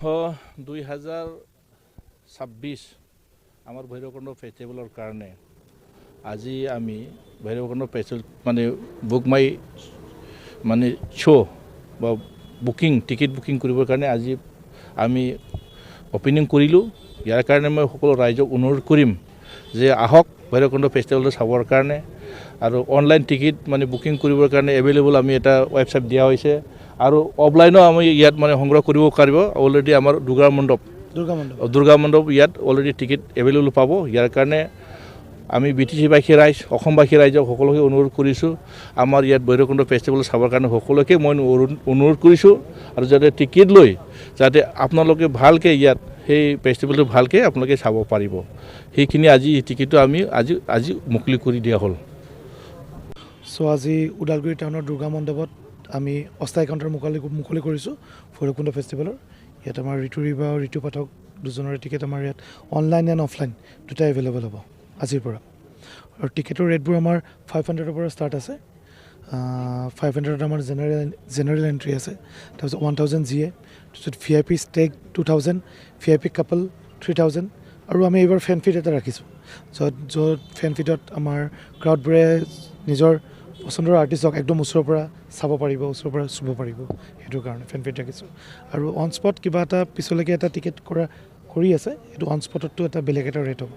2026 আমাৰ ভৈৰৱকুণ্ড ফেষ্টিভেলৰ কাৰণে আজি আমি ভৈৰৱকুণ্ড ফেষ্টিভেল মানে বুক মাই মানে শ্ব' বা টিকেট বুকিং কৰিবৰ কাৰণে আজি আমি অপেনিং কৰিলোঁ। ইয়াৰ কাৰণে মই সকলো ৰাইজক অনুৰোধ কৰিম যে আহক ভৈৰৱকুণ্ড ফেষ্টিভেলটো চাবৰ কাৰণে। আৰু অনলাইন টিকেট মানে বুকিং কৰিবৰ কাৰণে এভেইলেবল আমি এটা ৱেবছাইট দিয়া হৈছে আৰু অফলাইনো আমি ইয়াত মানে সংগ্ৰহ কৰিব পাৰিব। অলৰেডি আমাৰ দুৰ্গা মণ্ডপ ইয়াত অলৰেডি টিকেট এভেইলেবল পাব। ইয়াৰ কাৰণে আমি BTC-বাসী ৰাইজ অসমবাসী ৰাইজক সকলোকে অনুৰোধ কৰিছোঁ আমাৰ ইয়াত ভৈৰৱকুণ্ড ফেষ্টিভেল চাবৰ কাৰণে সকলোকে মই অনুৰোধ কৰিছোঁ আৰু যাতে টিকেট লৈ যাতে আপোনালোকে ভালকৈ ইয়াত সেই ফেষ্টিভেলটো ভালকৈ আপোনালোকে চাব পাৰিব। সেইখিনি আজি এই টিকেটটো আমি আজি মুকলি কৰি দিয়া হ'ল। আজি ওদালগুৰি টাউনৰ দুৰ্গা মণ্ডপত আমি অস্থায়ী কাউণ্টাৰ মুকলি কৰিছোঁ ভৈৰৱকুণ্ড ফেষ্টিভেলৰ। ইয়াত আমাৰ ঋতু ৰিবা আৰু ঋতু পাঠক দুজনৰে টিকেট আমাৰ ইয়াত অনলাইন এণ্ড অফলাইন দুটাই এভেইলেবল হ'ব আজিৰ পৰা। আৰু টিকেটৰ ৰেটবোৰ আমাৰ 500ৰ পৰা ষ্টাৰ্ট আছে। 500ত আমাৰ জেনেৰেল এণ্ট্ৰি আছে, তাৰপিছত 1000 GA, তাৰপিছত VIP ষ্টেগ 2000, VIP কাপল 3000 আৰু আমি এইবাৰ ফেন ফিট এটা ৰাখিছোঁ য'ত ফেন ফিটত আমাৰ ক্ৰাউডবোৰে নিজৰ পচন্দৰ আৰ্টিষ্টক একদম ওচৰৰ পৰা চাব পাৰিব, ওচৰৰ পৰা চুব পাৰিব। সেইটো কাৰণে ফেন ফিট ৰাখিছোঁ। আৰু অন স্পট কিবা এটা পিছলৈকে এটা টিকেট কৰি আছে, সেইটো অন স্পটতটো এটা বেলেগ এটা ৰেট হ'ব।